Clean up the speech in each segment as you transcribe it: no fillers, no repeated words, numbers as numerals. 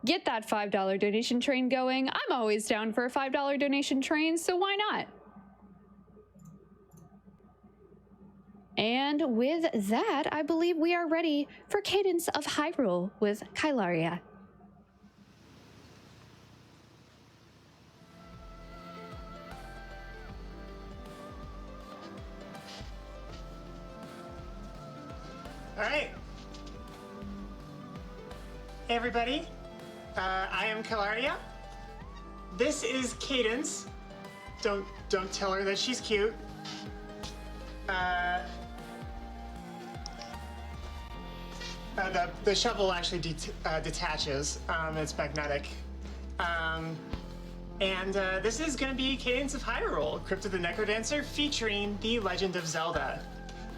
get that $5 donation train going. I'm always down for a $5 donation train, so why not? And with that, I believe we are ready for Cadence of Hyrule with Kailaria. All right. Hey everybody, I am Kailaria. This is Cadence. Don't tell her that she's cute. The shovel actually detaches. It's magnetic. This is going to be Cadence of Hyrule, Crypt of the Necrodancer, featuring The Legend of Zelda.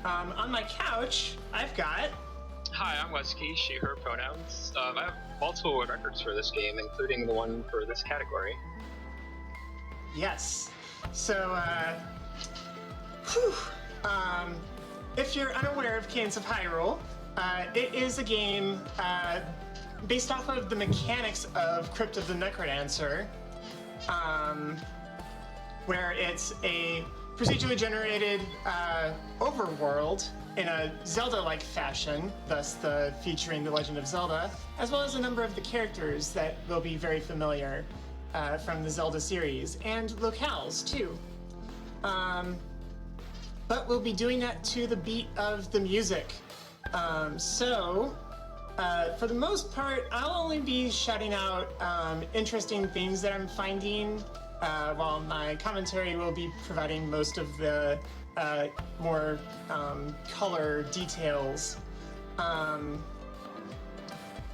On my couch, I've got... Hi, I'm Wesky, she, her pronouns. I have multiple world records for this game, including the one for this category. Yes. So, if you're unaware of Cadence of Hyrule, it is a game based off of the mechanics of Crypt of the Necrodancer, where it's a procedurally generated overworld in a Zelda-like fashion, thus featuring The Legend of Zelda, as well as a number of the characters that will be very familiar from the Zelda series, and locales too. But we'll be doing that to the beat of the music. For the most part, I'll only be shouting out interesting things that I'm finding, while my commentary will be providing most of the more color details.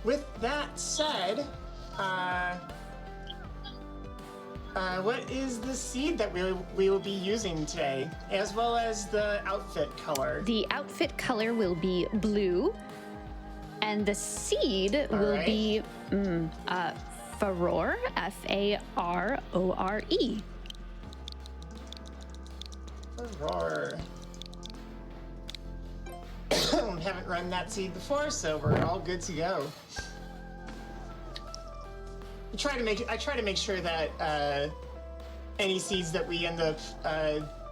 With that said, what is the seed that we will be using today, as well as the outfit color? The outfit color will be blue, and the seed will be Farore, F-A-R-O-R-E. Farore. Haven't run that seed before, so we're all good to go. I try to make sure that any seeds that we end up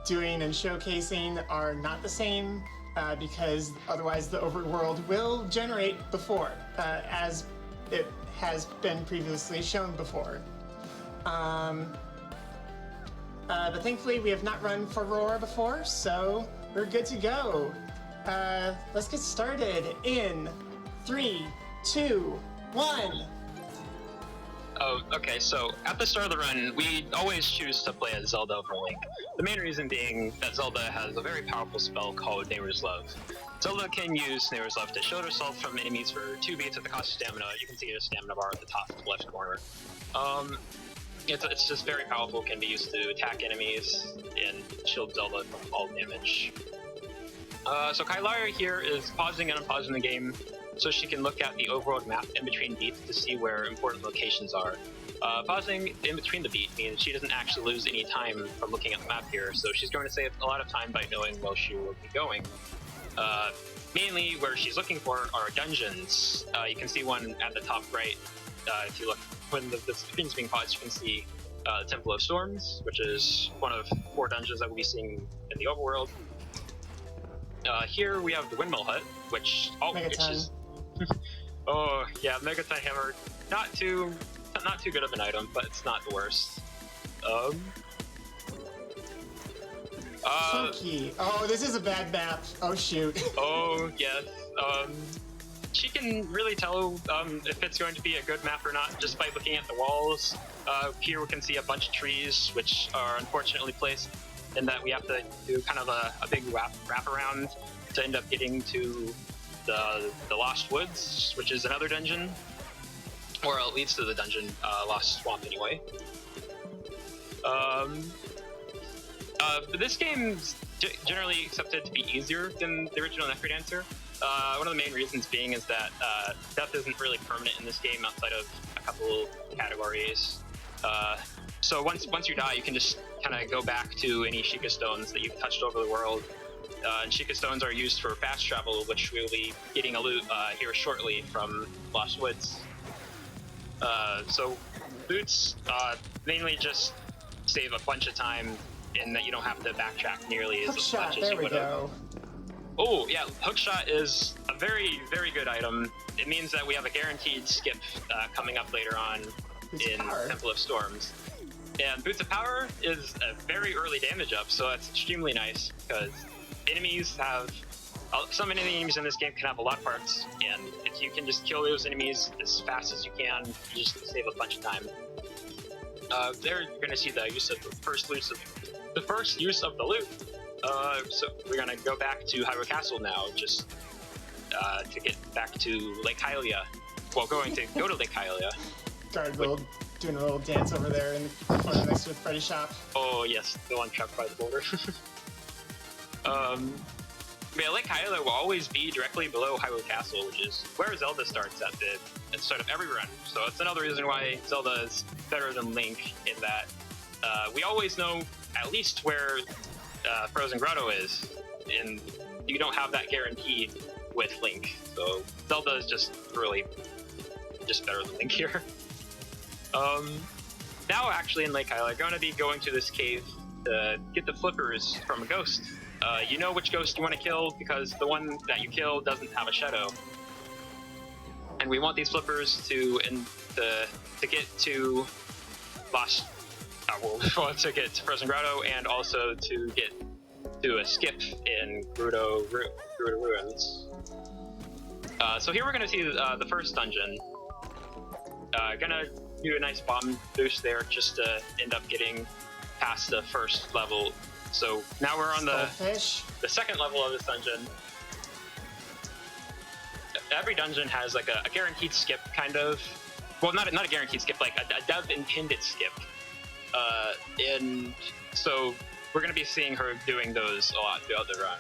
doing and showcasing are not the same, because otherwise the overworld will generate before, as it has been previously shown before. But thankfully we have not run Farore before, so we're good to go. Let's get started in 3, 2, 1. Oh, okay, so at the start of the run, we always choose to play as Zelda over Link. The main reason being that Zelda has a very powerful spell called Neighbor's Love. Zelda can use Neighbor's Love to shield herself from enemies for 2 beats at the cost of stamina. You can see a stamina bar at the top left corner. It's just very powerful, can be used to attack enemies and shield Zelda from all damage. So Kailaria here is pausing and unpausing the game so she can look at the overworld map in between beats to see where important locations are. Pausing in between the beat means she doesn't actually lose any time from looking at the map here, so she's going to save a lot of time by knowing where she will be going. Mainly where she's looking for are dungeons. You can see one at the top right. If you look, when the screen's being paused, you can see the Temple of Storms, which is one of 4 dungeons that we'll be seeing in the overworld. Here we have the Windmill Hut, which is oh yeah, Megaton Hammer. Not too good of an item, but it's not the worst. Chunky. Oh, this is a bad map. Oh shoot. Oh yes. She can really tell if it's going to be a good map or not just by looking at the walls. Here we can see a bunch of trees, which are unfortunately placed in that we have to do kind of a big wrap around to end up getting to the Lost Woods, which is another dungeon, or it leads to the dungeon Lost Swamp anyway. But this game's generally accepted to be easier than the original Necrodancer. One of the main reasons being is that death isn't really permanent in this game outside of a couple categories. So once you die, you can just kind of go back to any Sheikah Stones that you've touched over the world. And Sheikah Stones are used for fast travel, which we'll be getting a loot here shortly from Lost Woods. So boots mainly just save a bunch of time in that you don't have to backtrack nearly as Hookshot, much as there you we would have. go. Oh yeah, hookshot is a very, very good item. It means that we have a guaranteed skip coming up later on Boots of in Power. Temple of Storms. And Boots of Power is a very early damage up, so that's extremely nice because enemies have some enemies in this game can have a lot of parts, and if you can just kill those enemies as fast as you can, you just save a bunch of time. There you're gonna see the use of the first use of the loot. So we're gonna go back to Hyrule Castle now, just to get back to Lake Hylia. Well, going to go to Lake Hylia. Gargoyle doing a little dance over there in the corner next to the Freddy shop. Oh yes, the one trapped by the boulder. Yeah, Lake Hylia will always be directly below Hyrule Castle, which is where Zelda starts at the start of every run. So it's another reason why Zelda is better than Link in that we always know at least where Frozen Grotto is, and you don't have that guaranteed with Link. So Zelda is just really just better than Link here. Now actually in Lake Hylia, I'm going to be going to this cave to get the flippers from a ghost. You know which ghost you want to kill because the one that you kill doesn't have a shadow. And we want these flippers to get to Lost, to get to Frozen Grotto, and also to get to a skip in Gerudo Ruins. So here we're gonna see the first dungeon. Gonna do a nice bomb boost there just to end up getting past the first level. So now we're on the second level of this dungeon. Every dungeon has like a guaranteed skip, kind of. Well, not a guaranteed skip, like a dev intended skip. And so we're going to be seeing her doing those a lot throughout the run.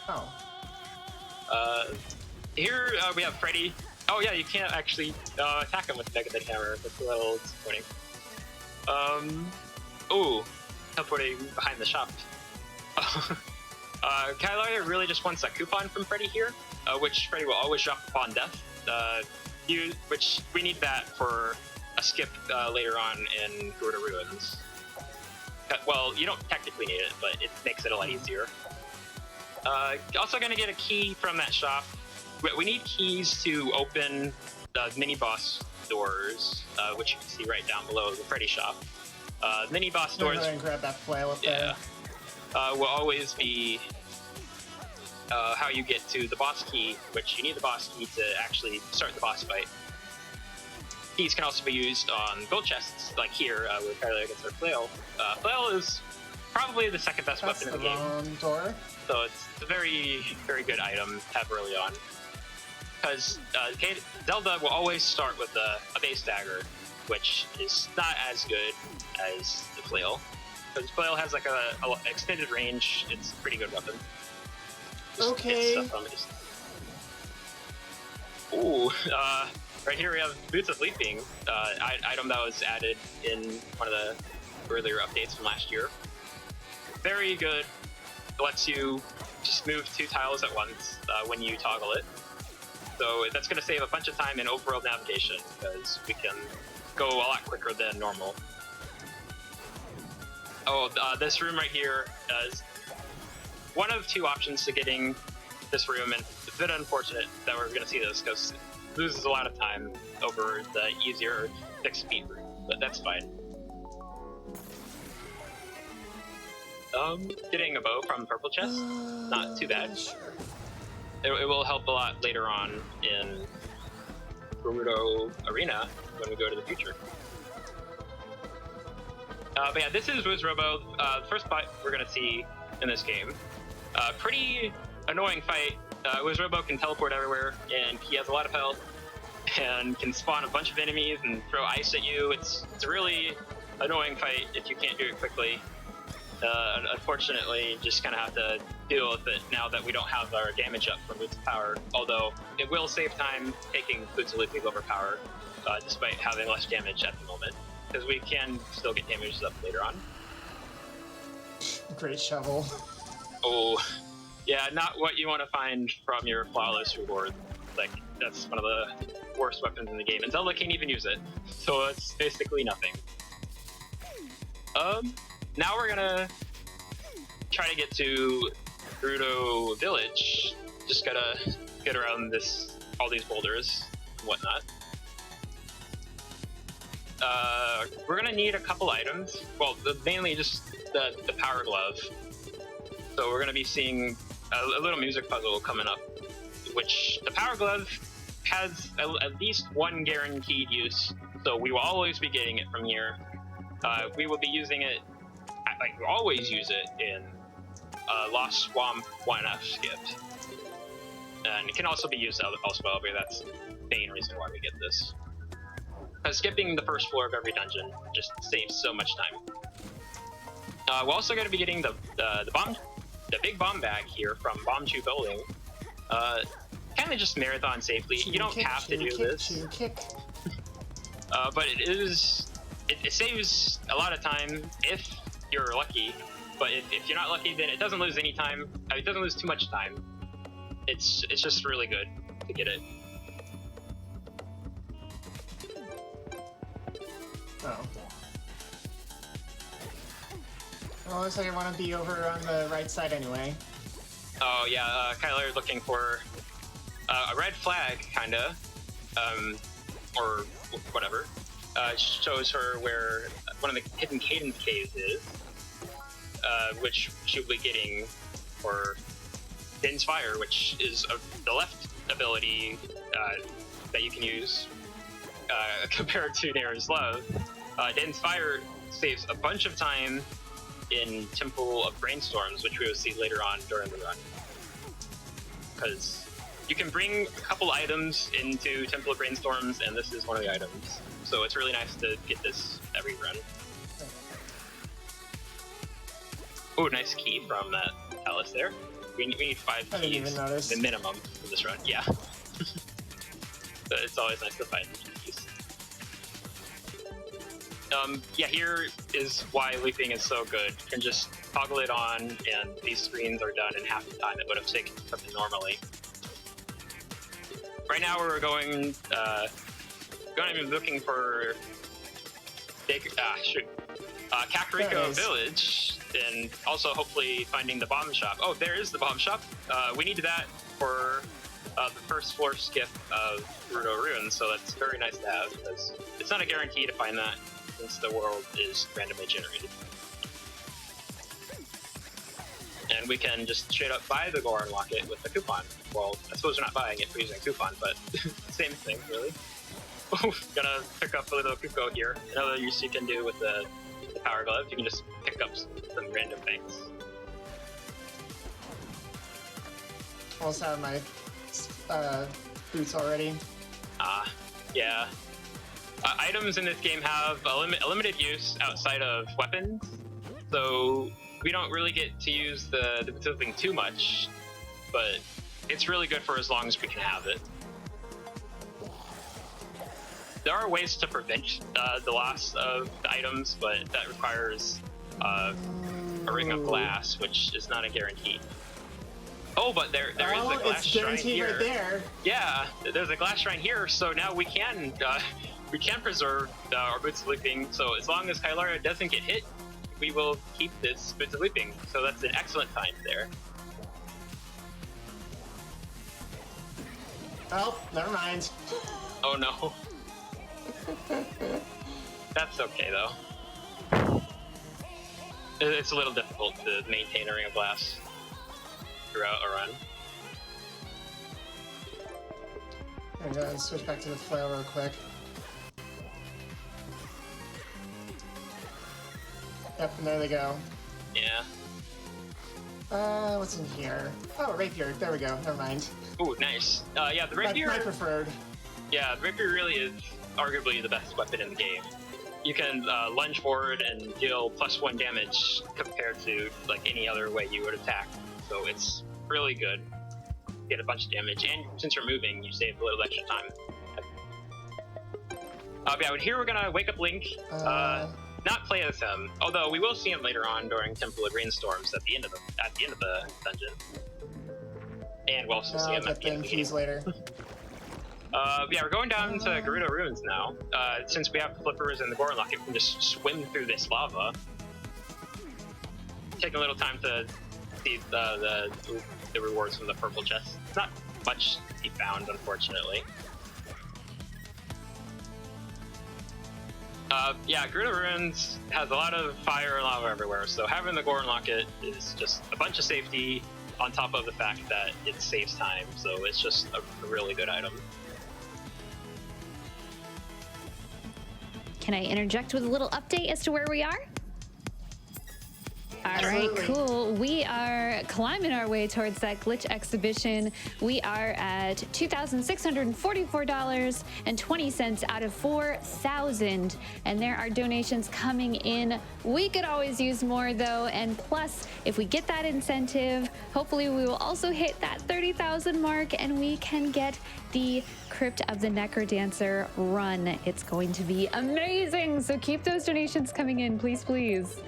Oh. Here we have Freddy. Oh yeah, you can't actually attack him with the Mega Hammer. That's a little disappointing. Ooh, teleporting behind the shop. Kailaria really just wants a coupon from Freddy here, which Freddy will always drop upon death. Which we need that for a skip later on in Gerudo Ruins. Well, you don't technically need it, but it makes it a lot easier. Also gonna get a key from that shop. We need keys to open the mini-boss doors, which you can see right down below the Freddy shop. Mini-boss doors... Go ahead and grab that flail up there. Will always be how you get to the boss key, which you need the boss key to actually start the boss fight. Keys can also be used on gold chests, like here, where Kailaria gets her flail. Flail is probably the second best weapon in the game. Door. So it's a very, very good item to have early on. Because Zelda will always start with a base dagger, which is not as good as the flail. Because flail has like a extended range. It's a pretty good weapon. Okay. Ooh, right here we have Boots of Leaping, item that was added in one of the earlier updates from last year. Very good. It lets you just move 2 tiles at once when you toggle it. So that's going to save a bunch of time in overworld navigation because we can go a lot quicker than normal. Oh, this room right here is one of 2 options to getting this room, and it's a bit unfortunate that we're going to see this because it loses a lot of time over the easier fixed speed route, but that's fine. Getting a bow from purple chest, not too bad. Sure. It will help a lot later on in Gerudo Arena when we go to the future. But yeah, this is Wiz Robo, the first fight we're going to see in this game. Pretty annoying fight. Wiz Robo can teleport everywhere, and he has a lot of health, and can spawn a bunch of enemies and throw ice at you. It's a really annoying fight if you can't do it quickly. Unfortunately, just kind of have to deal with it now that we don't have our damage up from Boots of Power, although it will save time taking Boots of Leaping over Power, despite having less damage at the moment, because we can still get damage up later on. Great shovel. Oh, yeah, not what you want to find from your flawless reward. Like, that's one of the worst weapons in the game, and Zelda can't even use it. So it's basically nothing. Now we're gonna try to get to Gerudo Village. Just gotta get around all these boulders and whatnot. We're gonna need a couple items. Well, mainly just the power glove. So we're gonna be seeing a little music puzzle coming up, which the power glove has at least one guaranteed use. So we will always be getting it from here. We will be using it, like we always use it in Lost Swamp 1F skip. And it can also be used elsewhere, but that's the main reason why we get this. Skipping the first floor of every dungeon just saves so much time. We're also going to be getting the big bomb bag here from Bomb 2 Building. Kind of just marathon safely. You don't have to do this. But it saves a lot of time if you're lucky. But if you're not lucky, then it doesn't lose any time. It doesn't lose too much time. It's just really good to get it. Oh. Well, looks like I want to be over on the right side anyway. Oh yeah, Kailaria looking for a red flag, kinda, or whatever. Shows her where one of the hidden Cadence caves is, which she'll be getting for Din's Fire, which is the left ability that you can use compared to Nair's Love. Din's Fire saves a bunch of time in Temple of Brainstorms, which we will see later on during the run. Because you can bring a couple items into Temple of Brainstorms, and this is one of the items. So it's really nice to get this every run. Oh, nice key from that Alice there. We need 5 I didn't even keys, notice. the minimum for this run. Yeah. So it's always nice to find keys. Yeah, here is why leaping is so good. You can just toggle it on, and these screens are done in half the time it would have taken something normally. Right now we're going to be looking for Kakariko Village, and also hopefully finding the bomb shop. Oh, there is the bomb shop. We need that for the first floor skip of Gerudo Ruins, so that's very nice to have, because it's not a guarantee to find that, since the world is randomly generated. And we can just straight up buy the Goron Locket with a coupon. Well, I suppose we're not buying it for using a coupon, but same thing, really. Oh, gonna pick up a little Kuko here. Another use you can do with the Power Glove, you can just pick up some random things. Also have my boots already. Yeah. Items in this game have a limited use outside of weapons, so we don't really get to use the thing too much, but it's really good for as long as we can have it. There are ways to prevent the loss of the items, but that requires a ring of glass, which is not a guarantee. Oh, but there is a glass shrine here. Right there. Yeah, there's a glass shrine here, so now we can preserve our Boots of Leaping. So as long as Kailaria doesn't get hit, we will keep this Boots of Leaping. So that's an excellent sign there. Oh, never mind. Oh no. That's okay though. It's a little difficult to maintain a ring of glass throughout a run. I'm gonna switch back to the flail real quick. Yep, and there they go. Yeah. What's in here? Oh, rapier. There we go. Never mind. Ooh, nice. Yeah, the rapier. My preferred. Yeah, the rapier really is arguably the best weapon in the game. You can lunge forward and deal +1 damage compared to like any other way you would attack. So it's really good. Get a bunch of damage, and since you're moving, you save a little extra time. Yeah, but here we're gonna wake up Link. Not play as him, although we will see him later on during Temple of Rainstorms at the end of the dungeon. And we'll also see him at the end of the game. Later. Yeah, we're going down to Gerudo Ruins now. Since we have the flippers and the Goron Locket, we can just swim through this lava. Take a little time to see the rewards from the purple chest. Not much to be found, unfortunately. Yeah, Gerudo Ruins has a lot of fire and lava everywhere, so having the Goron Locket is just a bunch of safety on top of the fact that it saves time, so it's just a really good item. Can I interject with a little update as to where we are? All right, Absolutely. cool. We are climbing our way towards that glitch exhibition. We are at $2,644.20 out of 4,000, and there are donations coming in. We could always use more though, and plus, if we get that incentive, hopefully we will also hit that 30,000 mark, and we can get the Crypt of the Necrodancer run. It's going to be amazing. So keep those donations coming in, please, please.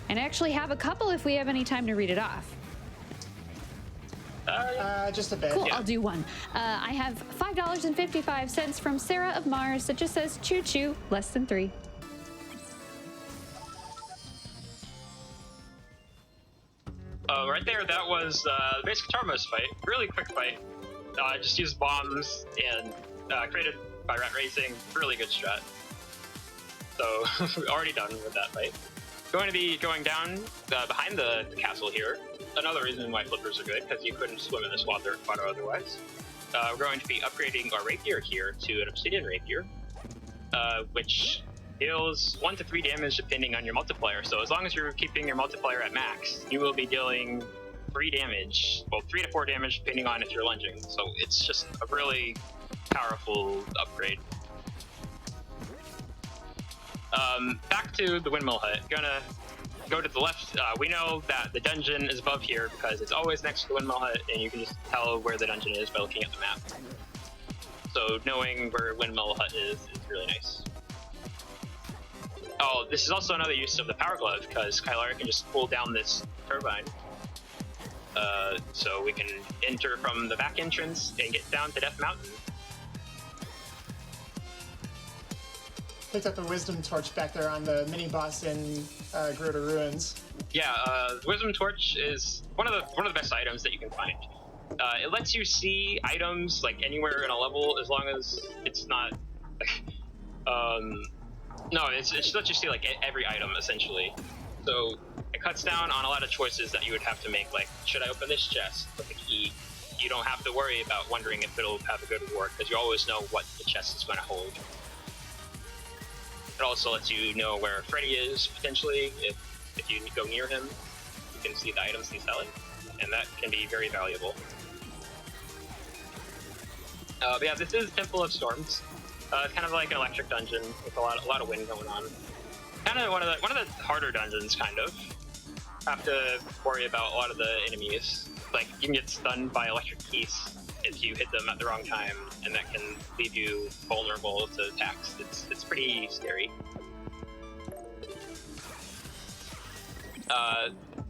And I actually have a couple if we have any time to read it off. Just a bit. Cool, yeah. I'll do one. I have $5.55 from Sarah of Mars that just says choo choo, less than 3. Right there, that was the basic Tarmos fight. Really quick fight. Just used bombs and created by Rat Racing. Really good strat. So, already done with that fight. Going to be going down behind the castle here. Another reason why flippers are good, because you couldn't swim in this water otherwise. We're going to be upgrading our rapier here to an obsidian rapier, which deals 1 to 3 damage depending on your multiplier. So as long as you're keeping your multiplier at max, you will be dealing 3 damage, well 3 to 4 damage depending on if you're lunging. So it's just a really powerful upgrade. Back to the windmill hut. Gonna go to the left. We know that the dungeon is above here because it's always next to the windmill hut, and you can just tell where the dungeon is by looking at the map. So knowing where windmill hut is really nice. Oh, this is also another use of the power glove because Kailaria can just pull down this turbine. So we can enter from the back entrance and get down to Death Mountain. Picked up the wisdom torch back there on the mini boss in Gerudo Ruins. Yeah, Wisdom Torch is one of the best items that you can find. It lets you see items like anywhere in a level as long as it's not. No, it just lets you see like every item essentially. So it cuts down on a lot of choices that you would have to make. Like, should I open this chest with the key? You don't have to worry about wondering if it'll have a good reward because you always know what the chest is going to hold. It also lets you know where Freddy is, potentially. If you go near him, you can see the items he's selling, and that can be very valuable. But yeah, this is Temple of Storms. It's kind of like an electric dungeon with a lot of wind going on. Kind of one of the harder dungeons, kind of. Have to worry about a lot of the enemies. Like, you can get stunned by electric keys if you hit them at the wrong time, and that can leave you vulnerable to attacks. It's pretty scary.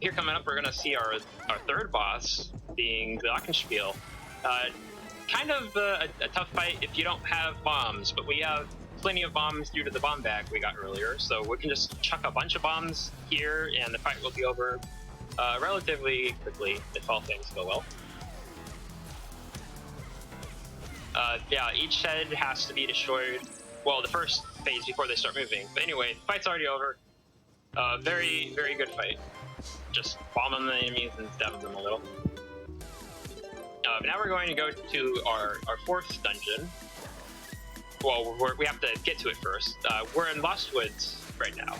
Here coming up, we're gonna see our third boss, being the Glockenspiel. Kind of a tough fight if you don't have bombs, but we have plenty of bombs due to the bomb bag we got earlier, so we can just chuck a bunch of bombs here, and the fight will be over relatively quickly if all things go well. Yeah, each head has to be destroyed. Well, the first phase before they start moving. But anyway, the fight's already over. Very, very good fight. Just bombing the enemies and stabbing them a little. Now we're going to go to our fourth dungeon. Well, we have to get to it first. We're in Lost Woods right now.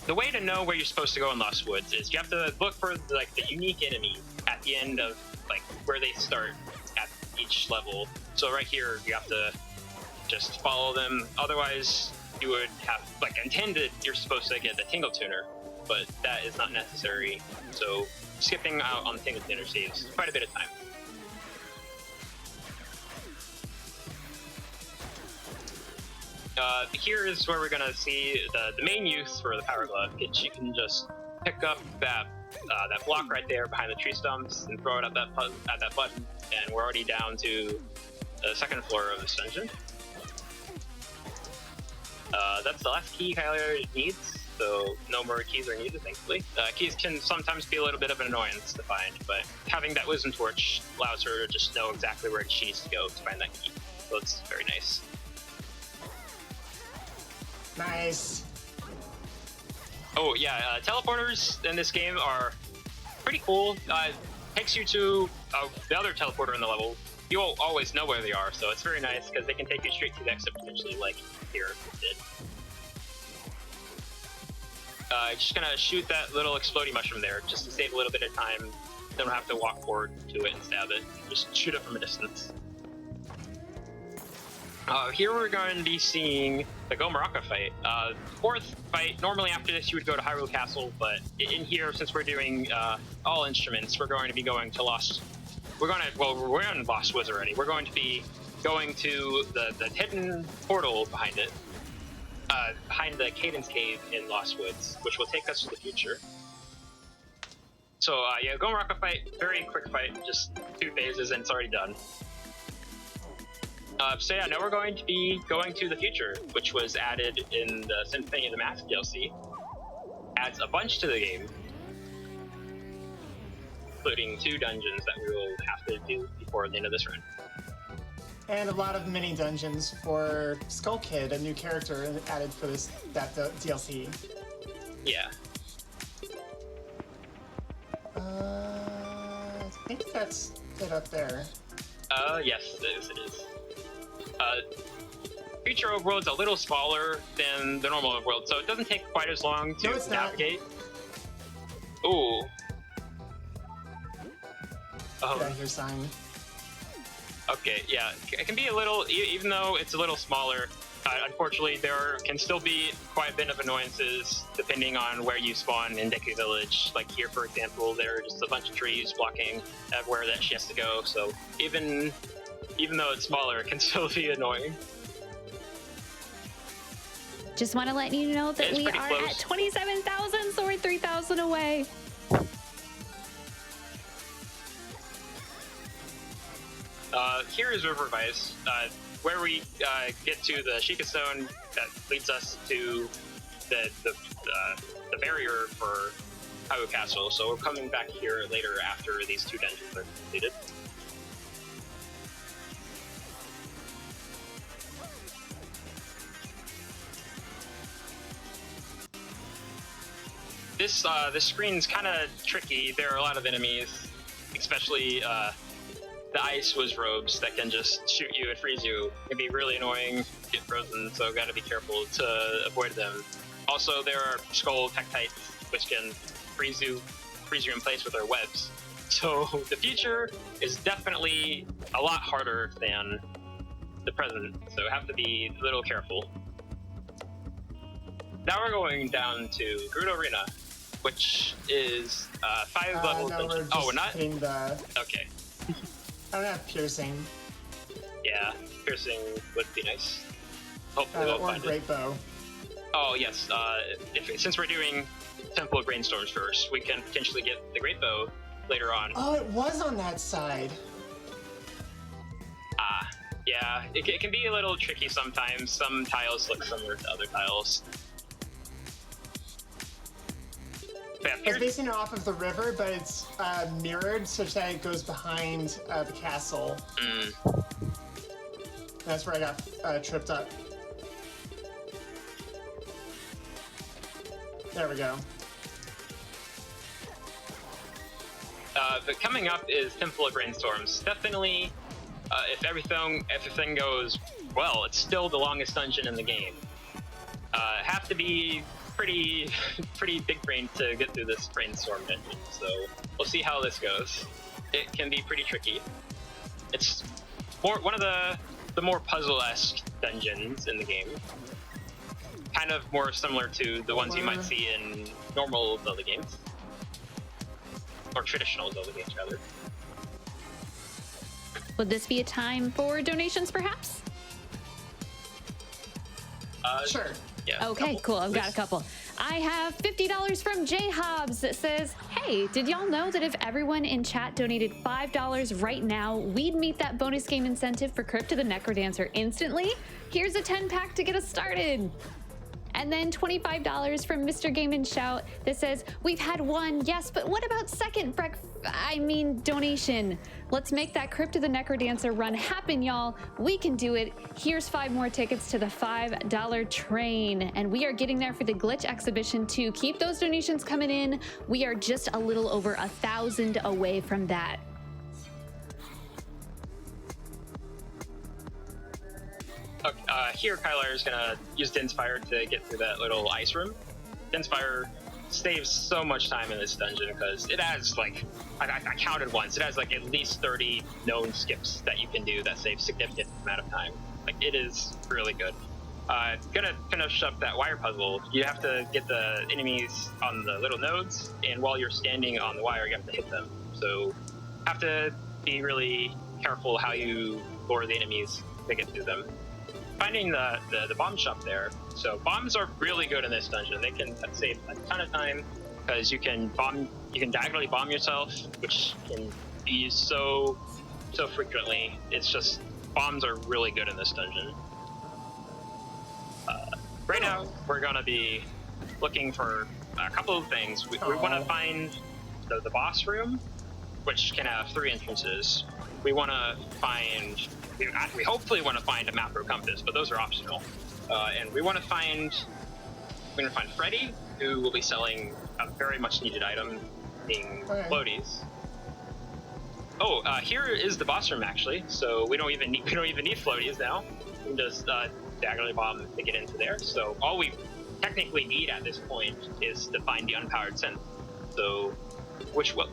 The way to know where you're supposed to go in Lost Woods is you have to look for the unique enemy at the end of where they start at each level. So right here, you have to just follow them. Otherwise, you would have intended you're supposed to get the Tingle Tuner, but that is not necessary. So skipping out on the Tingle Tuner saves quite a bit of time. Here is where we're gonna see the main use for the Power Glove, which you can just pick up that that block right there behind the tree stumps and throw it at that button, and we're already down to the second floor of this dungeon. That's the last key Kailaria needs, so no more keys are needed, thankfully. Keys can sometimes be a little bit of an annoyance to find, but having that wisdom torch allows her to just know exactly where she needs to go to find that key. So it's very nice. Nice. Oh yeah, teleporters in this game are pretty cool. Takes you to the other teleporter in the level. You won't always know where they are, so it's very nice because they can take you straight to the exit potentially, like here did. Just gonna shoot that little exploding mushroom there, just to save a little bit of time. Don't have to walk forward to it and stab it. Just shoot it from a distance. Here we're going to be seeing the Gomaraka fight. Fourth fight, normally after this you would go to Hyrule Castle, but in here, since we're doing all instruments, we're going to be going to Lost... we're in Lost Woods already. We're going to be going to the hidden portal behind it. Behind the Cadence cave in Lost Woods, which will take us to the future. So yeah, Gomaraka fight, very quick fight, just 2 phases and it's already done. So yeah, now we're going to be going to the future, which was added in the Symphony of the Mask DLC. Adds a bunch to the game, including 2 dungeons that we will have to do before the end of this run. And a lot of mini dungeons for Skull Kid, a new character added for that DLC. Yeah. I think that's it up there. Yes, it is. Future overworld's a little smaller than the normal overworld, so it doesn't take quite as long to navigate. Ooh. Get out here, sign. Okay, yeah, it can be a little, even though it's a little smaller, unfortunately there can still be quite a bit of annoyances depending on where you spawn in Deku Village. Like here, for example, there are just a bunch of trees blocking everywhere that she has to go, so even though it's smaller, it can still be annoying. Just want to let you know that we are close. at 27,000, so we're 3,000 away. Here is River Vice, where we get to the Sheikah Stone that leads us to the barrier for Hyrule Castle. So we're coming back here later after these 2 dungeons are completed. This screen's kind of tricky. There are a lot of enemies, especially the ice was robes that can just shoot you and freeze you. It can be really annoying, get frozen, so gotta be careful to avoid them. Also, there are skull tektites, which can freeze you in place with their webs. So the future is definitely a lot harder than the present, so have to be a little careful. Now we're going down to Gerudo Arena, which is 5 levels. No, we're not? Okay. I don't have piercing. Yeah, piercing would be nice. Hopefully we'll find great bow. Oh yes, since we're doing Temple of Brainstorms first, we can potentially get the Great Bow later on. Oh, it was on that side. Yeah, it can be a little tricky sometimes. Some tiles look similar to other tiles. It's basing it off of the river, but it's mirrored such that it goes behind the castle. That's where I got tripped up. There we go. But coming up is Temple of Brainstorms. Definitely, if everything goes well, it's still the longest dungeon in the game. Have to be pretty big brain to get through this brainstorm dungeon, so we'll see how this goes. It can be pretty tricky. It's one of the more puzzle-esque dungeons in the game. Kind of more similar to the ones you might see in normal Zelda games. Or traditional Zelda games, rather. Would this be a time for donations, perhaps? Sure. Yeah, Okay, cool. I've got a couple. I have $50 from J Hobbs that says, hey, did y'all know that if everyone in chat donated $5 right now, we'd meet that bonus game incentive for Crypt of the Necrodancer instantly? Here's a 10-pack to get us started. And then $25 from Mr. Game and Shout that says, we've had one, yes, but what about second donation? Let's make that Crypt of the Necrodancer run happen, y'all. We can do it. Here's 5 more tickets to the $5 train. And we are getting there for the Glitch exhibition too. Keep those donations coming in. We are just a little over 1,000 away from that. Here, Kailaria is gonna use Dinspire to get through that little ice room. Dinspire saves so much time in this dungeon because it has like, I counted once, it has like at least 30 known skips that you can do that save significant amount of time. Like, it is really good. Gonna finish up that wire puzzle. You have to get the enemies on the little nodes, and while you're standing on the wire, you have to hit them. So, have to be really careful how you lure the enemies to get through them. Finding the bomb shop there. So bombs are really good in this dungeon. They can save a ton of time because you can diagonally bomb yourself, which can be used so frequently. It's just, bombs are really good in this dungeon. Right now, we're gonna be looking for a couple of things. We want to find the boss room, which can have 3 entrances. We want to find. We hopefully want to find a macro compass, but those are optional. And we want to find Freddy, who will be selling a very much needed item, being floaties. Oh, here is the boss room actually. So we don't even need floaties now. We can just diagonally bomb to get into there. So all we technically need at this point is to find the unpowered synth. So.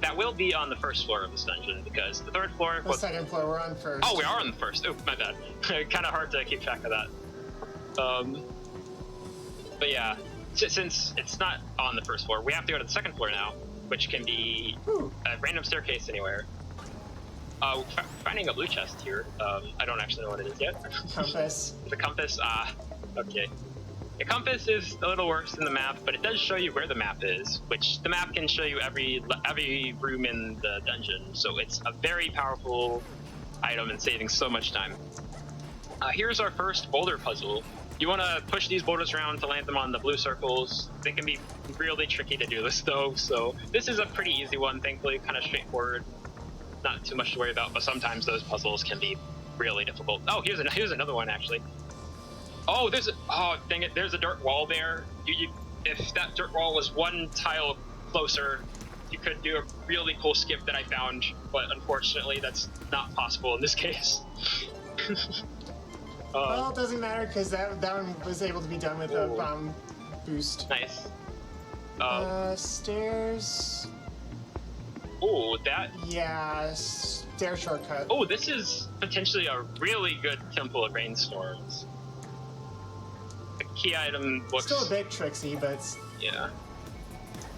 That will be on the first floor of this dungeon, because the third floor... The second floor, we're on first. Oh, we are on the first. Oh, my bad. Kind of hard to keep track of that. But yeah, since it's not on the first floor, we have to go to the second floor now, which can be a random staircase anywhere. Finding a blue chest here. I don't actually know what it is yet. Compass. The compass? Okay. The compass is a little worse than the map, but it does show you where the map is, which the map can show you every room in the dungeon, so it's a very powerful item and saving so much time. Here's our first boulder puzzle. You want to push these boulders around to land them on the blue circles. They can be really tricky to do this though, so this is a pretty easy one, thankfully, kind of straightforward. Not too much to worry about, but sometimes those puzzles can be really difficult. Oh, here's another one actually. Oh, dang it, there's a dirt wall there. If that dirt wall was one tile closer, you could do a really cool skip that I found, but unfortunately that's not possible in this case. Well, it doesn't matter because that one was able to be done with a bomb boost. Nice. Stairs. Oh, that... Yeah, stair shortcut. Oh, this is potentially a really good Temple of Rainstorms. The key item looks... Still a bit tricksy, but... Yeah.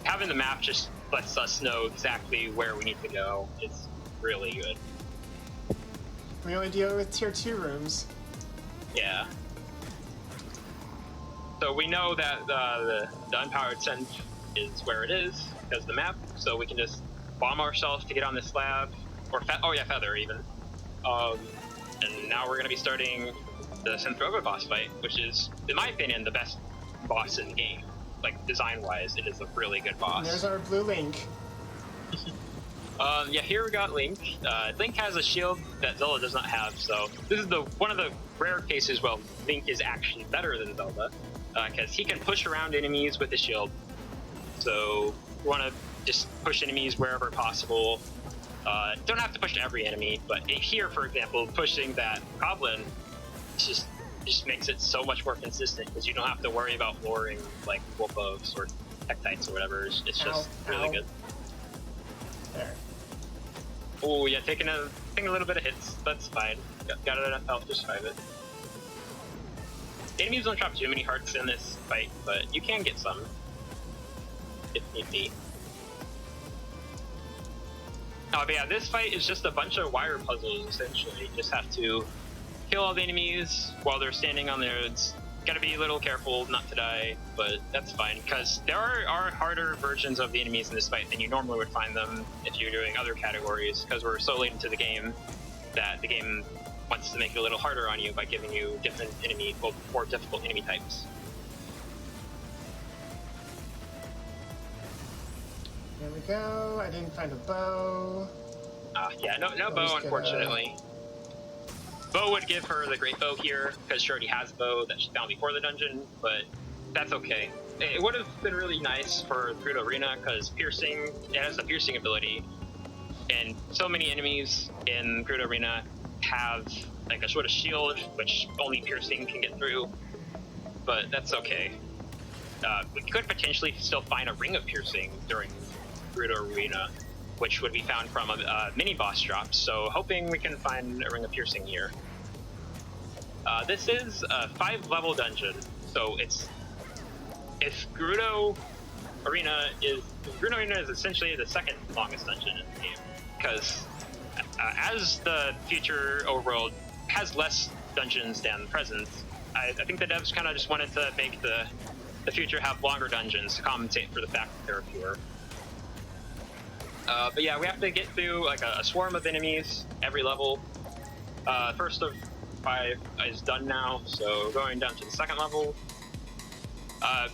Having the map just lets us know exactly where we need to go. It's really good. We only deal with tier 2 rooms. Yeah. So we know that the unpowered synth is where it is, because of the map, so we can just bomb ourselves to get on this slab, or feather even. And now we're going to be starting the synth robot boss fight, which is, in my opinion, the best boss in the game. Like, design-wise, it is a really good boss. And there's our blue Link. Yeah, here we got Link. Link has a shield that Zelda does not have, so this is one of the rare cases where Link is actually better than Zelda, because he can push around enemies with the shield. So you want to just push enemies wherever possible. Don't have to push to every enemy, but here, for example, pushing that goblin just makes it so much more consistent, because you don't have to worry about luring like Wolfos or Tektites or whatever. It's just really good. There. Oh yeah, taking a little bit of hits. That's fine. Got enough health to survive it. Enemies don't drop too many hearts in this fight, but you can get some if need be. Oh, but yeah, this fight is just a bunch of wire puzzles essentially. You just have to kill all the enemies while they're standing on their gotta be a little careful not to die, but that's fine, because there are harder versions of the enemies in this fight than you normally would find them if you're doing other categories, because we're so late into the game that the game wants to make it a little harder on you by giving you different enemy, well, more difficult enemy types. There we go. I didn't find a bow. Yeah, no bow, unfortunately. Bow would give her the great bow here, because she already has a bow that she found before the dungeon, but that's okay. It would have been really nice for Gerudo Arena, because piercing, it has a piercing ability, and so many enemies in Gerudo Arena have like a sort of shield, which only piercing can get through, but that's okay. We could potentially still find a ring of piercing during Gerudo Arena, which would be found from a mini boss drop, so hoping we can find a ring of piercing here. This is a 5-level dungeon, so it's if Gerudo Arena is essentially the second longest dungeon in the game, because as the future overworld has less dungeons than the present, I think the devs kind of just wanted to make the future have longer dungeons to compensate for the fact that there are fewer. But yeah, we have to get through like a swarm of enemies every level. First of 5 is done now, so going down to the second level.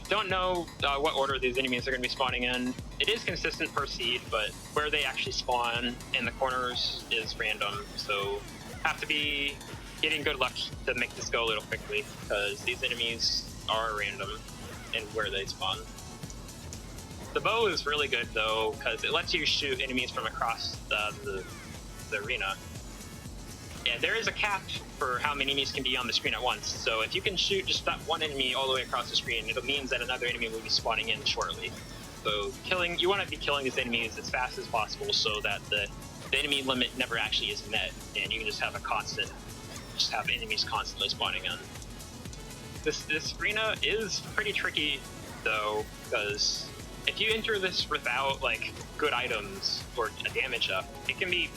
Don't know what order these enemies are going to be spawning in. It is consistent per seed, but where they actually spawn in the corners is random, so have to be getting good luck to make this go a little quickly, because these enemies are random in where they spawn. The bow is really good though, because it lets you shoot enemies from across the arena. And there is a cap for how many enemies can be on the screen at once, so if you can shoot just that one enemy all the way across the screen, it means that another enemy will be spawning in shortly. So you want to be killing these enemies as fast as possible so that the enemy limit never actually is met, and you can just have enemies constantly spawning in. This arena is pretty tricky though, because if you enter this without like good items or a damage up, it can be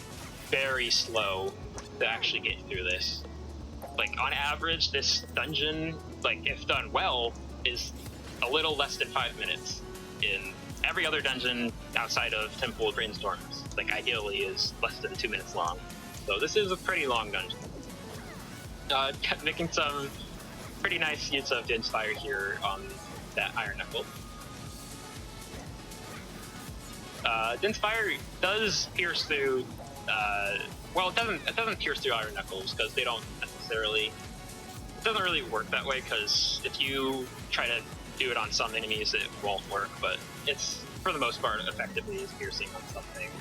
very slow to actually get through this. Like on average, this dungeon, like if done well, is a little less than 5 minutes. In every other dungeon outside of Temple of Rainstorms, like ideally is less than 2 minutes long. So this is a pretty long dungeon. Making some pretty nice use of Dense Fire here on that Iron Knuckle. Dense Fire does pierce through, well, it doesn't pierce through Iron Knuckles, because they don't necessarily, it doesn't really work that way, because if you try to do it on some enemies, it won't work, but it's, for the most part, effectively is piercing on some things.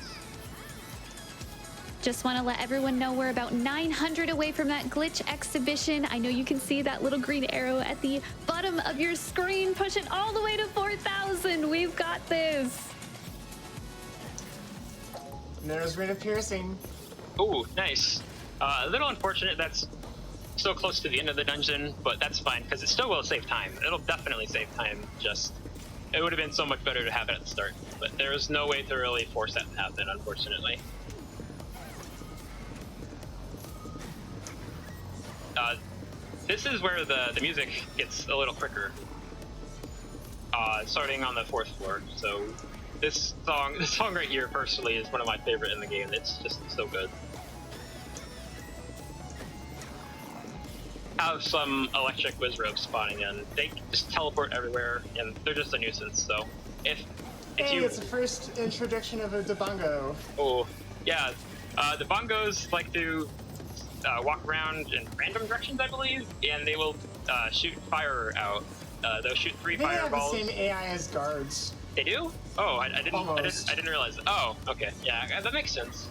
Just want to let everyone know we're about 900 away from that glitch exhibition. I know you can see that little green arrow at the bottom of your screen. Push it all the way to 4,000. We've got this. And there's Ring of Piercing. Ooh, nice. A little unfortunate that's so close to the end of the dungeon, but that's fine, because it still will save time. It'll definitely save time, just it would have been so much better to have it at the start, but there is no way to really force that to happen, unfortunately. This is where the music gets a little quicker, starting on the 4th floor. So this song right here, personally, is one of my favorite in the game. It's just so good. Have some electric Wizrobes spawning in. They just teleport everywhere, and they're just a nuisance. So if hey, it's the first introduction of a Debongo. Oh, yeah. The bongos like to walk around in random directions, I believe, and they will shoot fire out. They'll shoot 3 fireballs. They have the same AI as guards. They do? Oh, I didn't realize. Oh, okay, yeah, that makes sense.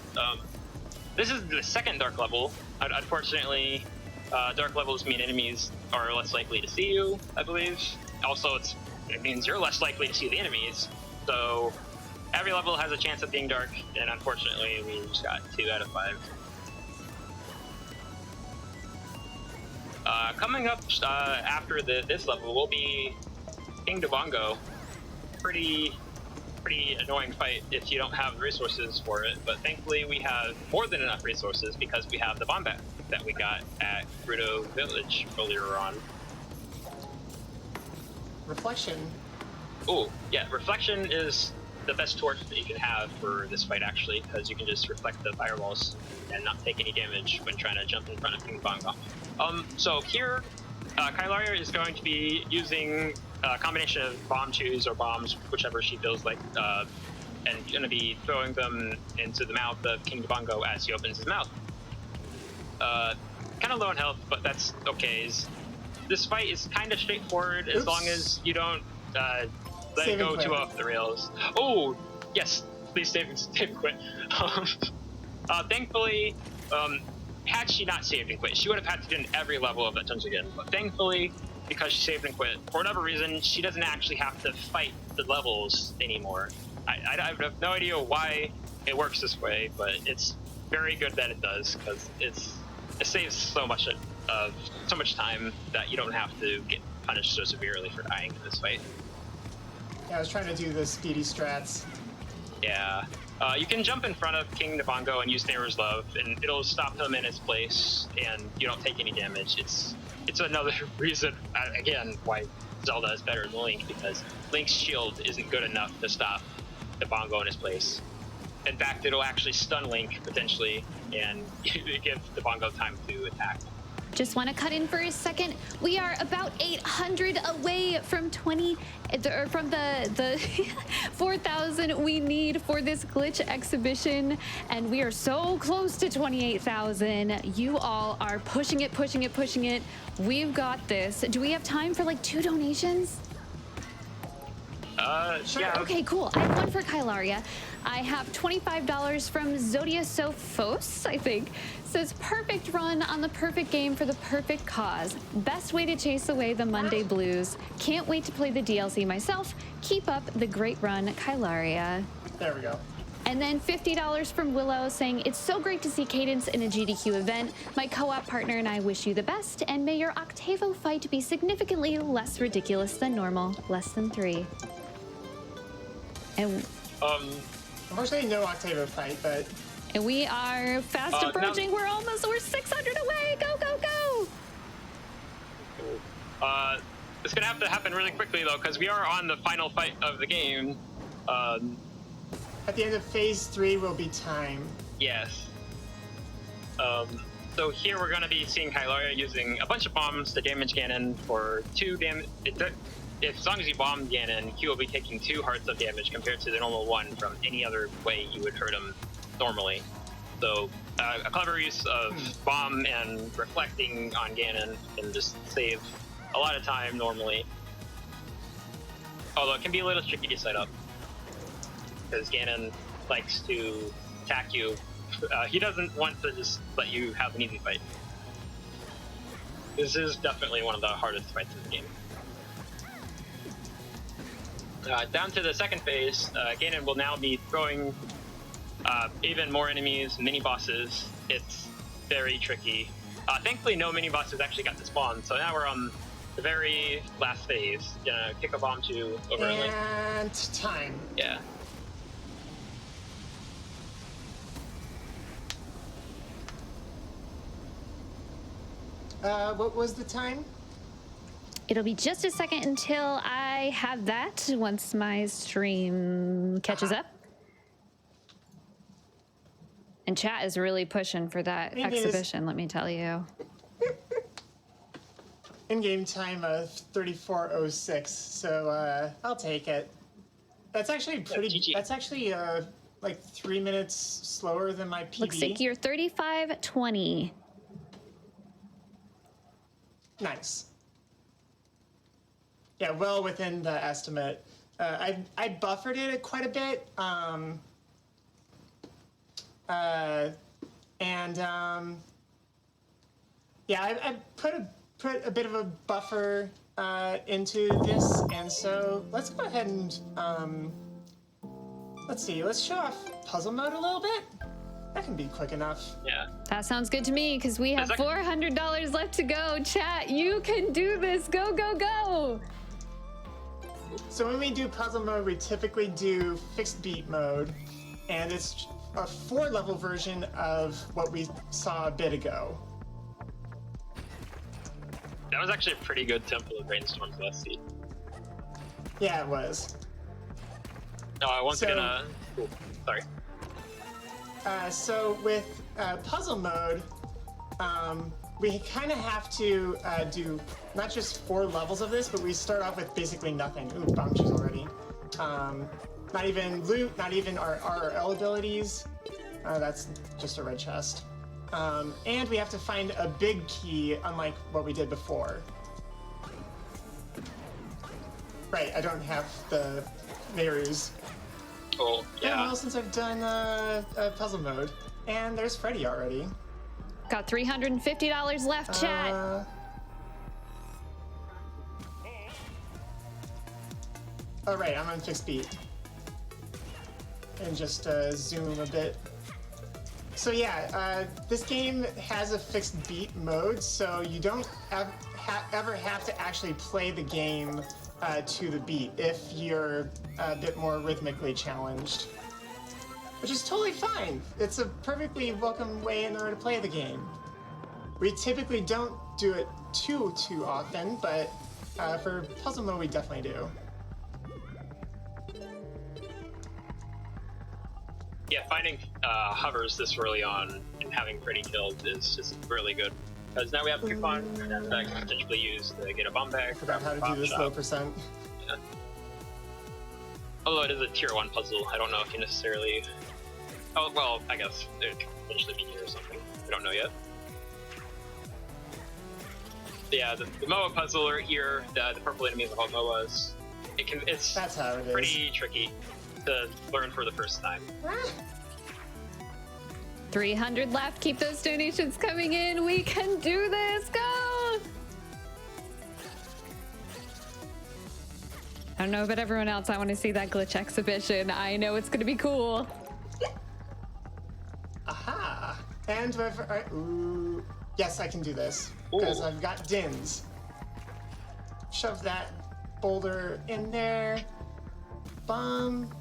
This is the second dark level. Unfortunately, dark levels mean enemies are less likely to see you, I believe. Also, it means you're less likely to see the enemies. So every level has a chance of being dark, and unfortunately, we just got 2 out of 5. Coming up after this level will be King Debongo. Pretty annoying fight if you don't have the resources for it, but thankfully we have more than enough resources because we have the Bombat that we got at Gerudo Village earlier on. reflection. Oh, yeah, reflection is the best torch that you can have for this fight, actually, because you can just reflect the fireballs and not take any damage when trying to jump in front of King Bongo. So here, Kailaria is going to be using a combination of bomb chews or bombs, whichever she feels like, and going to be throwing them into the mouth of King Bongo as he opens his mouth. Kind of low in health, but that's okay. This fight is kind of straightforward as long as you don't let it go too off the rails. Oh, yes, please save and quit. Thankfully, had she not saved and quit, she would have had to do in every level of that dungeon again. But thankfully, because she saved and quit, for whatever reason, she doesn't actually have to fight the levels anymore. I have no idea why it works this way, but it's very good that it does, because it saves so much time that you don't have to get punished so severely for dying in this fight. Yeah, I was trying to do the speedy strats. Yeah. You can jump in front of King Nabongo and use Neighbor's Love, and it'll stop him in his place, and you don't take any damage. It's another reason, again, why Zelda is better than Link, because Link's shield isn't good enough to stop Nabongo in his place. In fact, it'll actually stun Link, potentially, and give Nabongo time to attack. Just want to cut in for a second. We are about 800 away from the 4,000 we need for this glitch exhibition, and we are so close to 28,000. You all are pushing it. We've got this. Do we have time for like 2 donations? Sure. Yeah. Okay, cool. I have one for Kailaria. I have $25 from Zodia Sophos, I think. Says, perfect run on the perfect game for the perfect cause. Best way to chase away the Monday blues. Can't wait to play the DLC myself. Keep up the great run, Kailaria. There we go. And then $50 from Willow saying, it's so great to see Cadence in a GDQ event. My co-op partner and I wish you the best, and may your Octavo fight be significantly less ridiculous than normal. Less than 3. And unfortunately, no Octavo fight, but... And we are fast approaching. We're 600 away. Go, go, go. It's gonna have to happen really quickly though, because we are on the final fight of the game. At the end of phase 3 will be time. Yes. So here we're gonna be seeing Kailaria using a bunch of bombs to damage Ganon for 2 damage. As long as you bomb Ganon, he will be taking 2 hearts of damage compared to the normal 1 from any other way you would hurt him normally. So a clever use of bomb and reflecting on Ganon can just save a lot of time normally. Although it can be a little tricky to set up, because Ganon likes to attack you. He doesn't want to just let you have an easy fight. This is definitely one of the hardest fights in the game. Down to the second phase, Ganon will now be throwing even more enemies, mini-bosses. It's very tricky. Thankfully, no mini-bosses actually got to spawn, so now we're on the very last phase. Gonna kick a bomb to over Link. And time. Yeah. What was the time? It'll be just a second until I have that once my stream catches up. And chat is really pushing for that exhibition, let me tell you. In-game time of 34:06, so I'll take it. That's actually pretty. That's actually like 3 minutes slower than my PB. Looks like you're 35:20. Nice. Yeah, well within the estimate. I buffered it quite a bit, yeah, I put a bit of a buffer into this, and so let's go ahead and let's see. Let's show off puzzle mode a little bit. That can be quick enough. Yeah. That sounds good to me, because we have $400 left to go. Chat, you can do this. Go, go, go. So when we do puzzle mode, we typically do fixed beat mode, and it's a 4-level version of what we saw a bit ago. That was actually a pretty good Temple of Brainstorms last seat. Yeah, it was. Once again, ooh, sorry. So with puzzle mode, we kind of have to do not just 4 levels of this, but we start off with basically nothing. Ooh, bounces already. Not even loot, not even our RL abilities. That's just a red chest. And we have to find a big key, unlike what we did before. Right, I don't have the Meru's. Oh, yeah. Well, since I've done puzzle mode. And there's Freddy already. Got $350 left, chat. Oh, right, I'm on fixed beat. And just zoom a bit. So yeah, this game has a fixed beat mode, so you don't ever have to actually play the game to the beat if you're a bit more rhythmically challenged. Which is totally fine. It's a perfectly welcome way in order to play the game. We typically don't do it too often, but for puzzle mode we definitely do. Yeah, finding hovers this early on and having Freddy killed is just really good. Because now we have a coupon that I can potentially use to get a bomb bag. I forgot how to do this low percent. Yeah. Although it is a tier 1 puzzle, I don't know if you necessarily... Oh, well, I guess it could potentially be here or something. We don't know yet. But yeah, the Moa puzzle here, the purple enemies are called Moas. It's That's how it is. Pretty tricky to learn for the first time. 300 left. Keep those donations coming in. We can do this. Go! I don't know about everyone else. I want to see that glitch exhibition. I know it's going to be cool. Aha! And ooh, yes, I can do this because I've got Dins. Shove that boulder in there. Bump,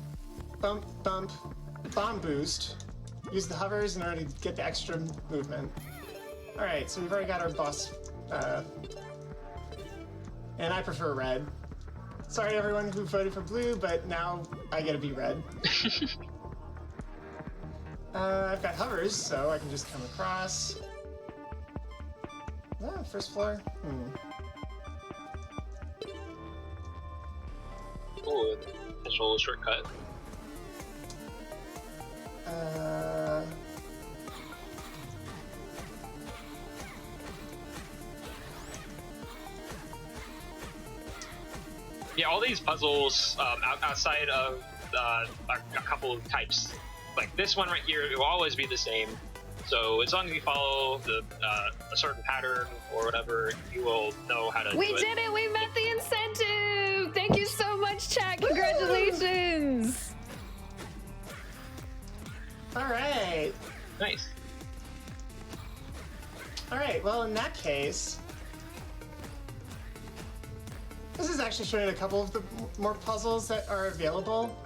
bump, bomb boost. Use the hovers in order to get the extra movement. All right, so we've already got our boss, and I prefer red. Sorry, everyone who voted for blue, but now I get to be red. I've got hovers, so I can just come across. Oh, first floor. Ooh, potential shortcut. Yeah, all these puzzles outside of a couple of types, like this one right here, it will always be the same. So as long as you follow a certain pattern or whatever, you will know how to do it. We did it! We met the incentive! Thank you so much, chat. Congratulations! All right. Nice. All right, well, in that case, this is actually showing a couple of the more puzzles that are available.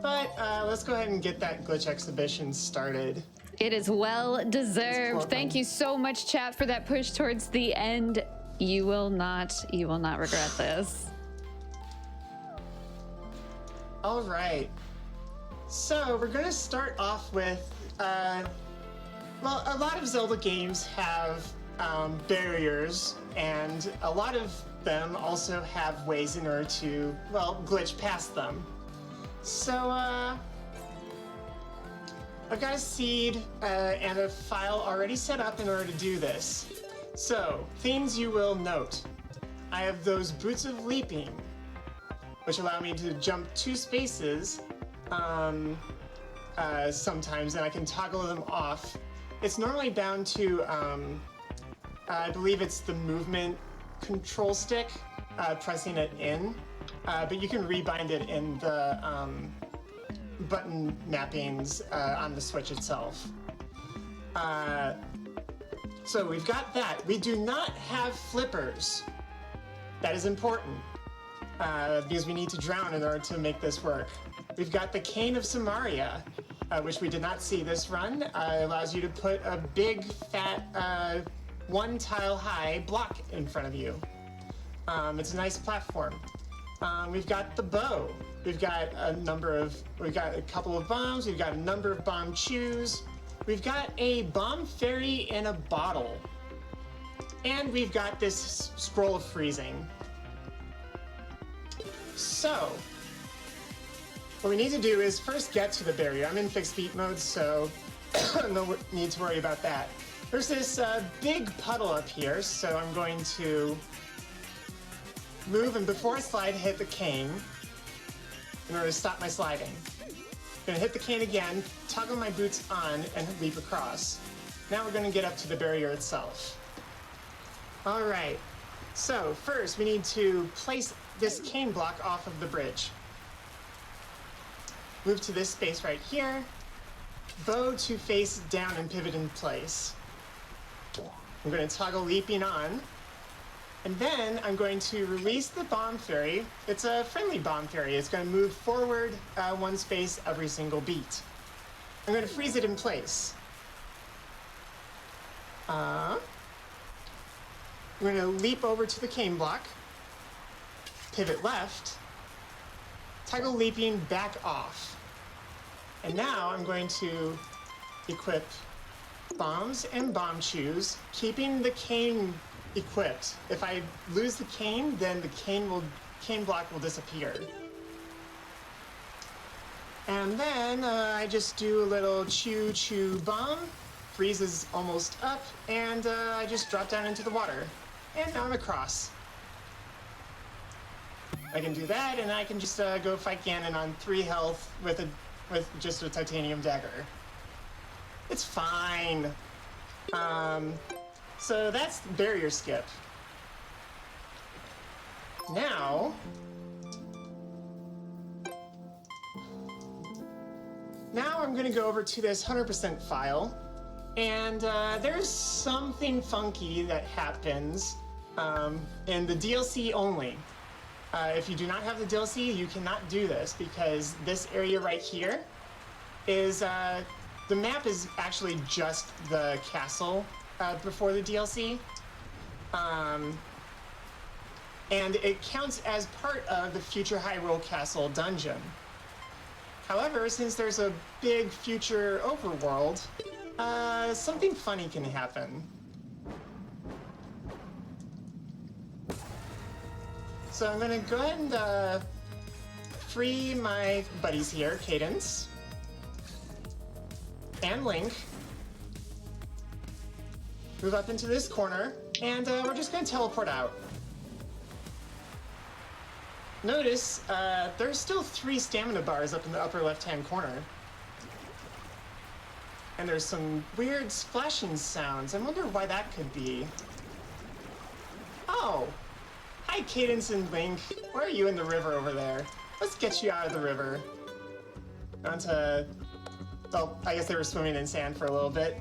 But let's go ahead and get that glitch exhibition started. It is well deserved. Thank you so much, chat, for that push towards the end. You will not regret this. All right. So we're going to start off with, well, a lot of Zelda games have barriers, and a lot of them also have ways in order to, well, glitch past them. So, I've got a seed and a file already set up in order to do this. So, things you will note. I have those boots of leaping, which allow me to jump 2 spaces sometimes, and I can toggle them off. It's normally bound to, I believe it's the movement control stick, pressing it in, but you can rebind it in the button mappings on the Switch itself. So we've got that. We do not have flippers. That is important, because we need to drown in order to make this work. We've got the Cane of Samaria, which we did not see this run. Allows you to put a big, fat, 1 tile high block in front of you. It's a nice platform. We've got the bow. We've got a couple of bombs. We've got a number of bomb chews. We've got a bomb fairy in a bottle. And we've got this scroll of freezing. So, what we need to do is first get to the barrier. I'm in fixed beat mode, so no need to worry about that. There's this big puddle up here, so I'm going to move, and before I slide, hit the cane in order to stop my sliding. I'm gonna hit the cane again, toggle my boots on, and leap across. Now we're gonna get up to the barrier itself. All right, so first we need to place this cane block off of the bridge. Move to this space right here. Bow to face down and pivot in place. I'm going to toggle leaping on. And then I'm going to release the bomb fairy. It's a friendly bomb fairy. It's going to move forward one space every single beat. I'm going to freeze it in place. I'm going to leap over to the cane block. Pivot left. Toggle leaping back off. And now I'm going to equip bombs and bomb chews, keeping the cane equipped. If I lose the cane, then the cane block will disappear. And then I just do a little chew bomb, freezes almost up, and I just drop down into the water. And now I'm across. I can do that, and I can just go fight Ganon on 3 health with just a titanium dagger. It's fine. So that's the barrier skip. Now I'm gonna go over to this 100% file, and there's something funky that happens in the DLC only. If you do not have the DLC, you cannot do this, because this area right here is, the map is actually just the castle before the DLC. And it counts as part of the future Hyrule Castle dungeon. However, since there's a big future overworld, something funny can happen. So I'm gonna go ahead and free my buddies here, Cadence and Link. Move up into this corner, and we're just gonna teleport out. Notice there's still 3 stamina bars up in the upper left-hand corner. And there's some weird splashing sounds. I wonder why that could be. Oh! Hi, Cadence and Link. Why are you in the river over there? Let's get you out of the river. Onto... Oh, I guess they were swimming in sand for a little bit.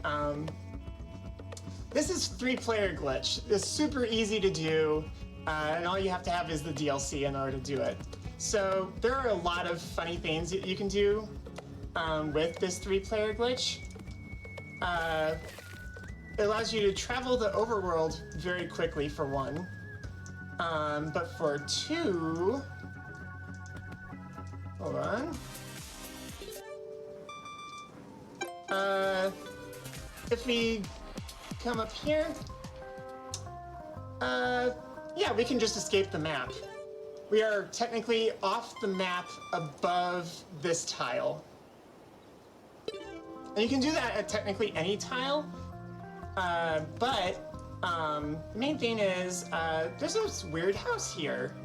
This is 3-player glitch. It's super easy to do, and all you have to have is the DLC in order to do it. So there are a lot of funny things that you can do with this 3-player glitch. It allows you to travel the overworld very quickly, for one. But for 2, hold on. If we come up here, yeah, we can just escape the map. We are technically off the map above this tile. And you can do that at technically any tile, but the main thing is, there's this weird house here.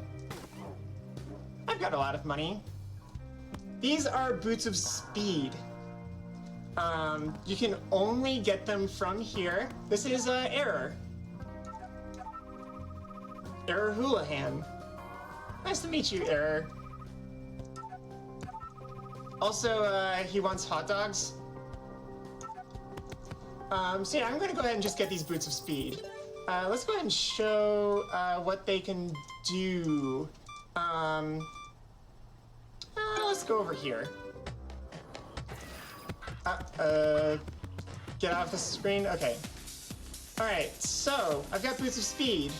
I've got a lot of money. These are boots of speed. You can only get them from here. This is Error. Error Houlihan. Nice to meet you, Error. Also, he wants hot dogs. So yeah, I'm gonna go ahead and just get these boots of speed. Let's go ahead and show what they can do. Let's go over here. Get off the screen. Okay. All right. So I've got boots of speed.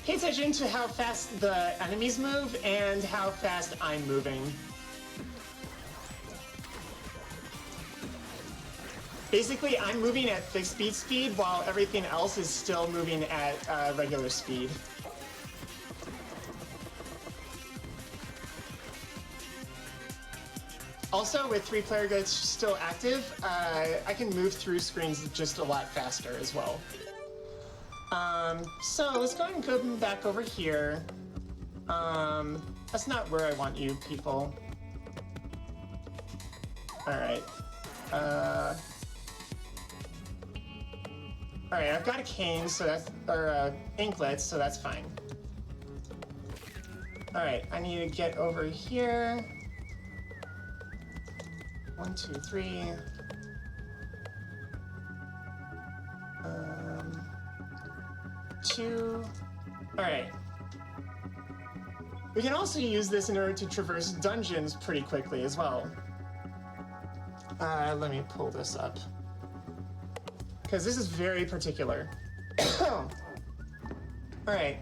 pay attention to how fast the enemies move and how fast I'm moving. Basically, I'm moving at fixed speed while everything else is still moving at regular speed. Also, with 3-player glitch still active, I can move through screens just a lot faster as well. So let's go ahead and go back over here. That's not where I want you, people. Alright. Alright, I've got a cane, so that's, or anklet, so that's fine. Alright, I need to get over here. 1, 2, 3. 2. Alright. We can also use this in order to traverse dungeons pretty quickly as well. Let me pull this up. Because this is very particular. Alright.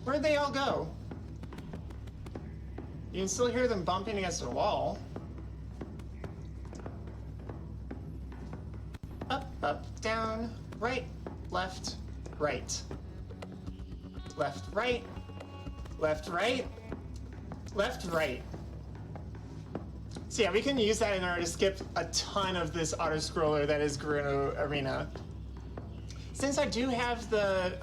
Where'd they all go? You can still hear them bumping against a wall. Up, down, right, left, right. Left, right, left, right, left, right. So yeah, we can use that in order to skip a ton of this auto-scroller that is Gerudo Arena. Since I do have the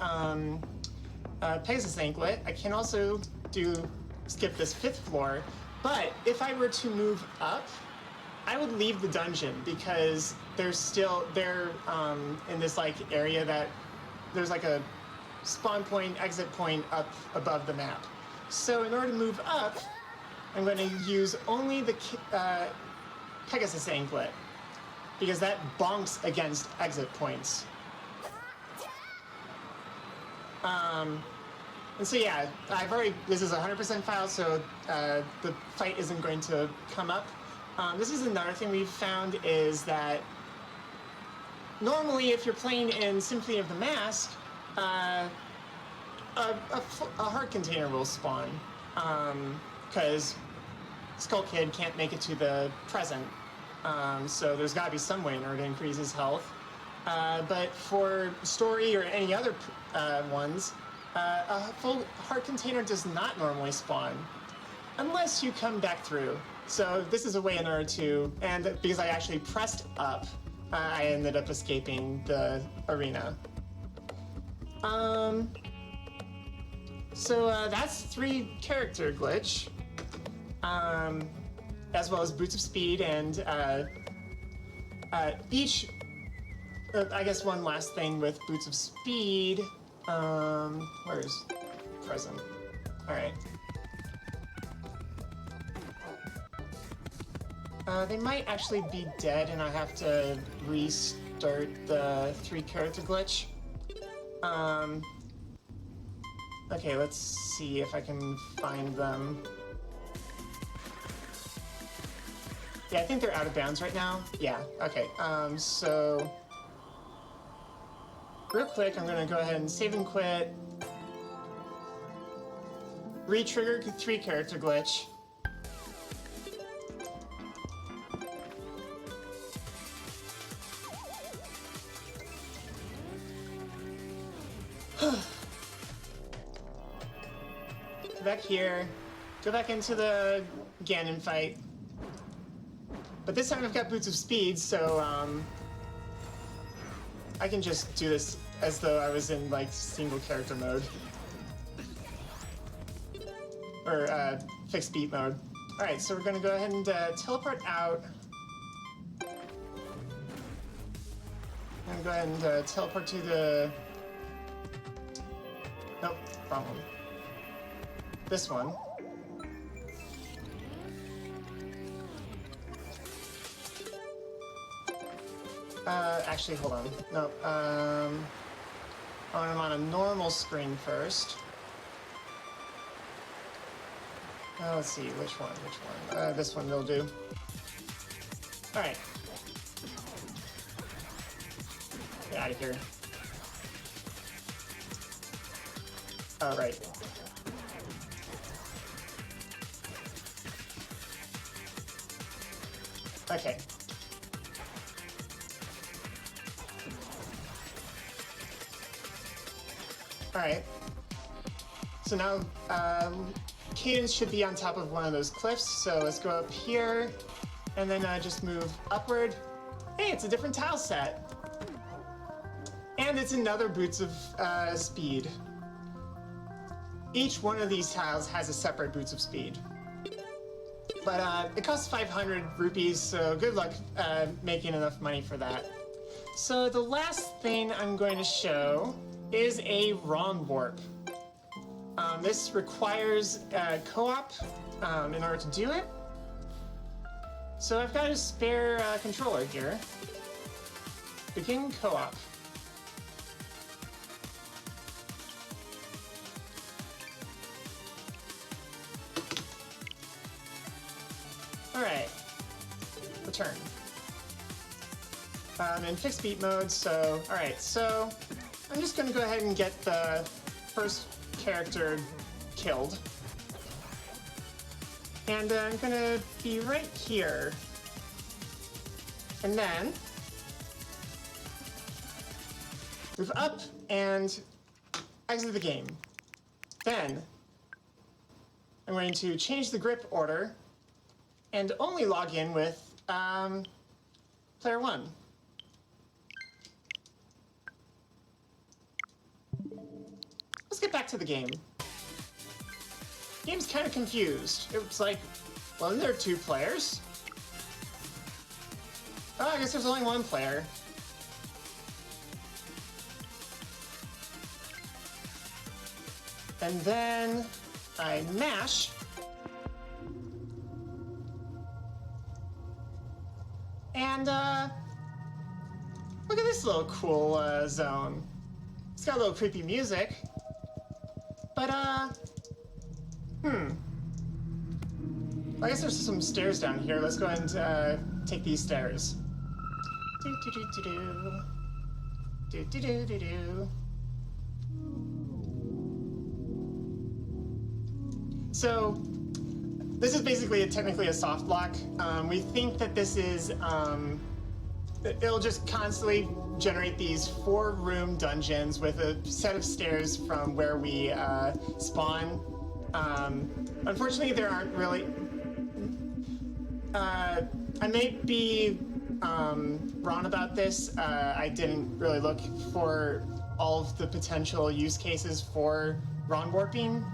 Pegasus anklet, I can also skip this 5th floor, but if I were to move up, I would leave the dungeon because they're in this like area that there's like a spawn point, exit point up above the map. So in order to move up, I'm going to use only the Pegasus anklet because that bonks against exit points. And so yeah, this is a 100% file, so the fight isn't going to come up. This is another thing we've found is that normally if you're playing in Symphony of the Mask, a heart container will spawn, because Skull Kid can't make it to the present, so there's got to be some way in order to increase his health. But for story or any other ones, a full heart container does not normally spawn, unless you come back through. So this is a way in order to, and because I actually pressed up, I ended up escaping the arena. So that's 3-character glitch, as well as Boots of Speed, and each, I guess one last thing with Boots of Speed, where's present? All right. They might actually be dead and I have to restart the 3-character glitch. Okay, let's see if I can find them. Yeah, I think they're out of bounds right now. Yeah, okay. So real quick, I'm gonna go ahead and save and quit. Re-trigger 3-character glitch. Go back here, go back into the Ganon fight. But this time I've got Boots of Speed, so I can just do this as though I was in like single character mode. Or fixed beat mode. Alright, so we're gonna go ahead and teleport out. I'm gonna go ahead and teleport to the... Nope, wrong one. This one. Actually, hold on. No, I'm on a normal screen first. Let's see, which one? This one will do. Alright. Get out of here. Oh, right. Okay. Alright. So now, Cadence should be on top of one of those cliffs, so let's go up here, and then just move upward. Hey, it's a different tile set! And it's another Boots of Speed. Each one of these tiles has a separate Boots of Speed. But it costs 500 rupees, so good luck making enough money for that. So the last thing I'm going to show is a ROM warp. This requires co-op in order to do it. So I've got a spare controller here. Begin co-op. Alright, return. I'm in fixed beat mode, so, alright, so I'm just gonna go ahead and get the first character killed. And I'm gonna be right here. And then move up and exit the game. Then I'm going to change the grip order and only log in with player 1. Let's get back to the game. Game's kind of confused. It was like, well, there are 2 players. Oh, I guess there's only 1 player. And then I mash. And, look at this little cool, zone. It's got a little creepy music. But, I guess there's some stairs down here. Let's go ahead and, take these stairs. Do-do-do-do-do. Do-do-do-do-do. So, this is basically technically a soft block. We think that this is, it'll just constantly generate these 4-room dungeons with a set of stairs from where we spawn. Unfortunately, there aren't really... I may be wrong about this. I didn't really look for all of the potential use cases for ROM warping,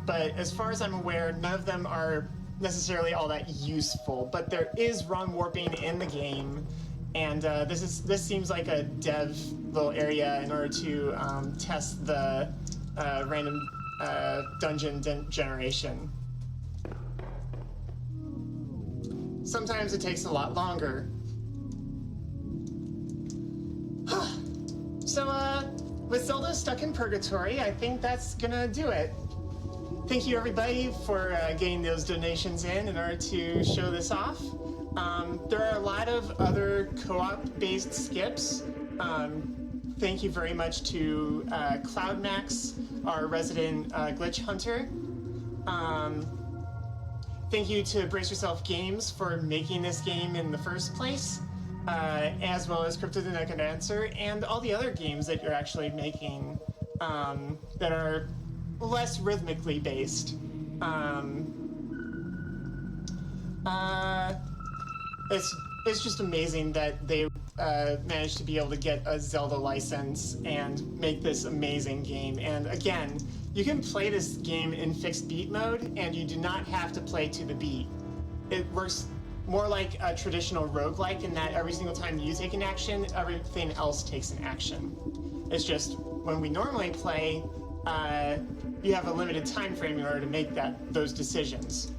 but as far as I'm aware, none of them are necessarily all that useful. But there is ROM warping in the game, and this seems like a dev little area in order to test the random dungeon generation. Sometimes it takes a lot longer. So, with Zelda Stuck in Purgatory, I think that's gonna do it. Thank you everybody for getting those donations in order to show this off. There are a lot of other co-op based skips. Thank you very much to CloudMax, our resident glitch hunter. Thank you to Brace Yourself Games for making this game in the first place, as well as Crypto the Necrodancer and all the other games that you're actually making that are less rhythmically based. It's just amazing that they managed to be able to get a Zelda license and make this amazing game. And again, you can play this game in fixed beat mode, and you do not have to play to the beat. It works more like a traditional roguelike in that every single time you take an action, everything else takes an action. It's just when we normally play, you have a limited time frame in order to make those decisions.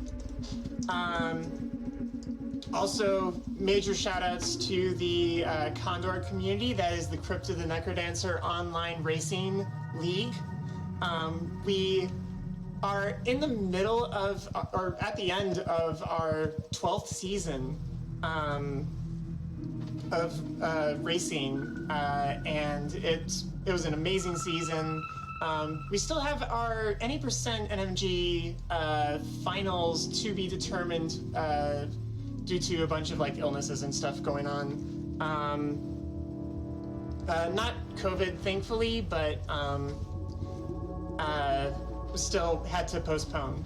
Also, major shout-outs to the Condor community, that is the Crypto the Necrodancer online racing league. We are in the middle of, or at the end of our 12th season of racing, and it was an amazing season. We still have our any percent NMG finals to be determined due to a bunch of like illnesses and stuff going on. Not COVID, thankfully, but still had to postpone.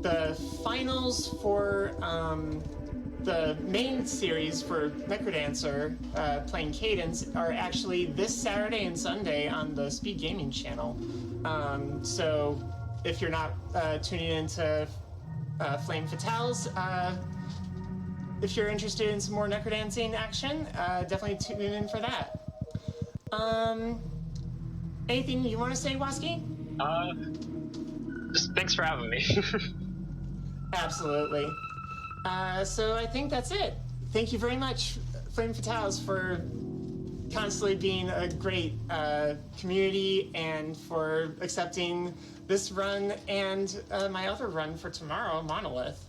The finals for the main series for Necrodancer, playing Cadence, are actually this Saturday and Sunday on the Speed Gaming channel. So if you're not tuning into Flame Fatales, if you're interested in some more Necrodancing action, definitely tune in for that. Anything you want to say, Waski? Just thanks for having me. Absolutely. So I think that's it. Thank you very much, Flame Fatales, for constantly being a great community and for accepting this run and my other run for tomorrow, Monolith.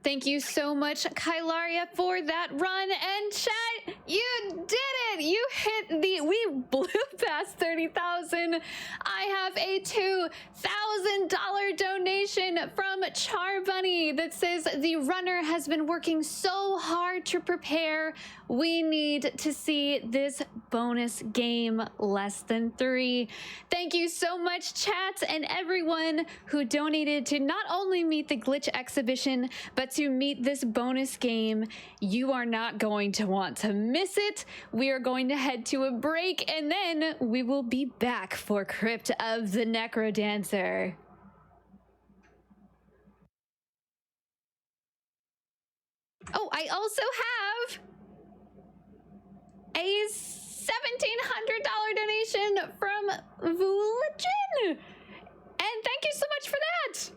Thank you so much, Kailaria, for that run. And chat, you did it! You hit we blew past 30,000. I have a $2,000 donation from Char Bunny that says the runner has been working so hard to prepare. We need to see this bonus game less than 3. Thank you so much, chat, and everyone who donated to not only meet the glitch exhibition, but to meet this bonus game. You are not going to want to miss it. We are going to head to a break, and then we will be back for Crypt of the Necrodancer. Oh, I also have a $1,700 donation from Vulajin. And thank you so much for that.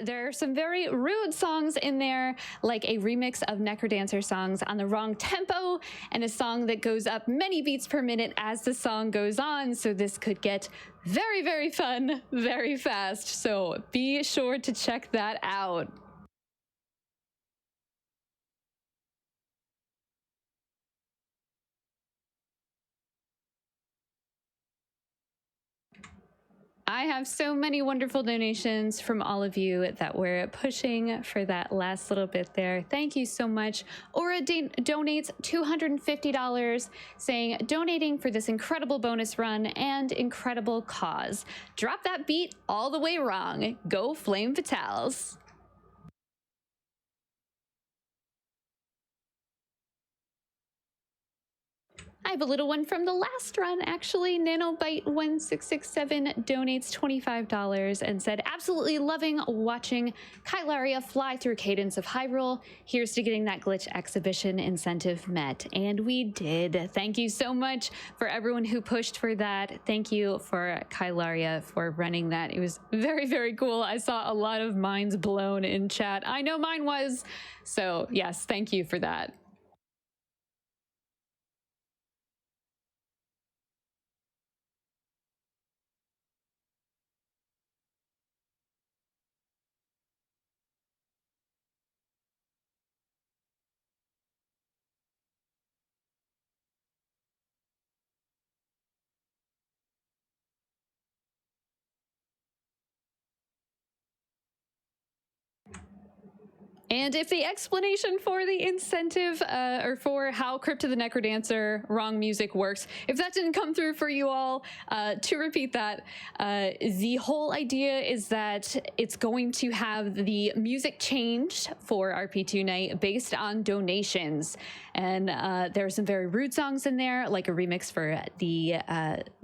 There are some very rude songs in there, like a remix of Necrodancer songs on the wrong tempo and a song that goes up many beats per minute as the song goes on. So this could get very, very fun very fast. So be sure to check that out. I have so many wonderful donations from all of you that were pushing for that last little bit there. Thank you so much. Aura donates $250, saying, donating for this incredible bonus run and incredible cause. Drop that beat all the way wrong. Go Flame Fatales. I have a little one from the last run, actually. Nanobite1667 donates $25 and said, absolutely loving watching Kailaria fly through Cadence of Hyrule. Here's to getting that glitch exhibition incentive met. And we did. Thank you so much for everyone who pushed for that. Thank you for Kailaria for running that. It was very, very cool. I saw a lot of minds blown in chat. I know mine was. So yes, thank you for that. And if the explanation for the incentive or for how Crypt of the Necrodancer wrong music works, if that didn't come through for you all, to repeat that, the whole idea is that it's going to have the music changed for RP2 night based on donations. And there are some very rude songs in there, like a remix for the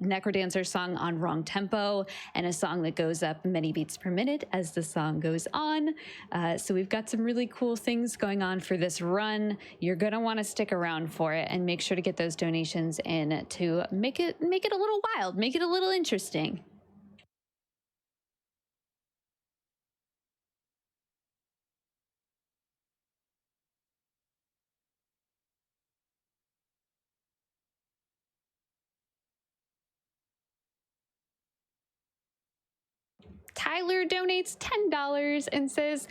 Necrodancer song on wrong tempo and a song that goes up many beats per minute as the song goes on. So we've got some really cool things going on for this run. You're gonna want to stick around for it and make sure to get those donations in to make it a little wild, make it a little interesting. Tyler donates $10 and says,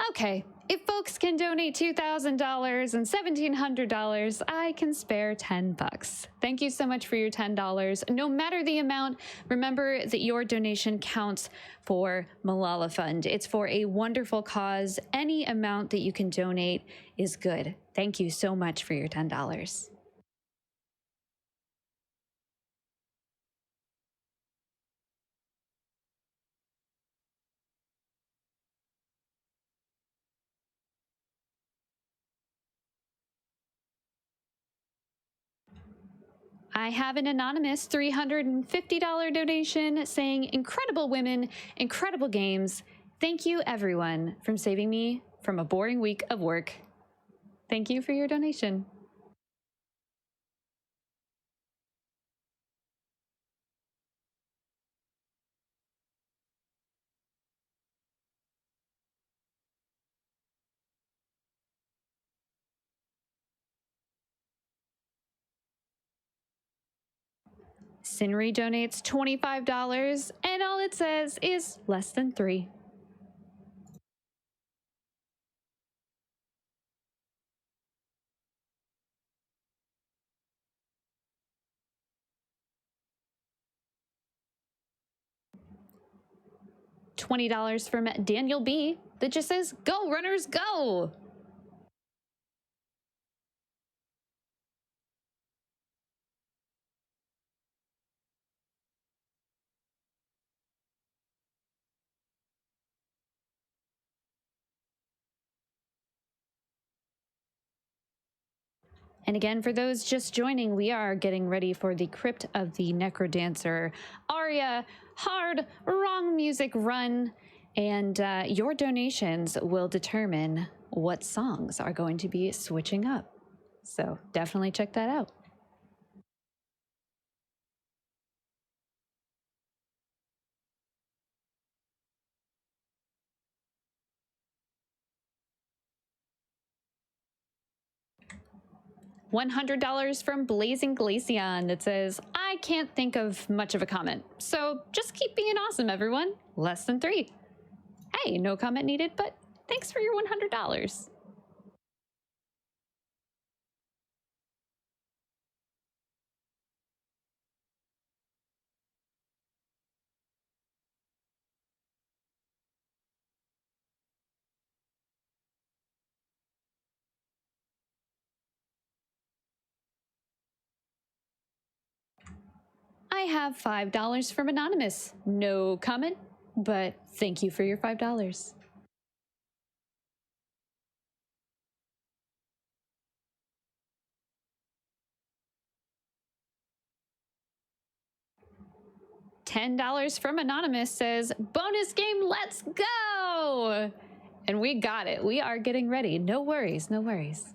okay, if folks can donate $2,000 and $1,700, I can spare $10. Thank you so much for your $10. No matter the amount, remember that your donation counts for Malala Fund. It's for a wonderful cause. Any amount that you can donate is good. Thank you so much for your $10. I have an anonymous $350 donation saying, incredible women, incredible games. Thank you, everyone, from saving me from a boring week of work. Thank you for your donation. Sinri donates $25, and all it says is less than 3. $20 from Daniel B. that just says, go runners, go! And again, for those just joining, we are getting ready for the Crypt of the Necrodancer aria hard wrong music run. And your donations will determine what songs are going to be switching up. So definitely check that out. $100 from Blazing Glaceon that says, I can't think of much of a comment, so just keep being awesome, everyone. Less than 3. Hey, no comment needed, but thanks for your $100. I have $5 from Anonymous. No comment, but thank you for your $5. $10 from Anonymous says, bonus game, let's go! And we got it. We are getting ready. No worries, no worries.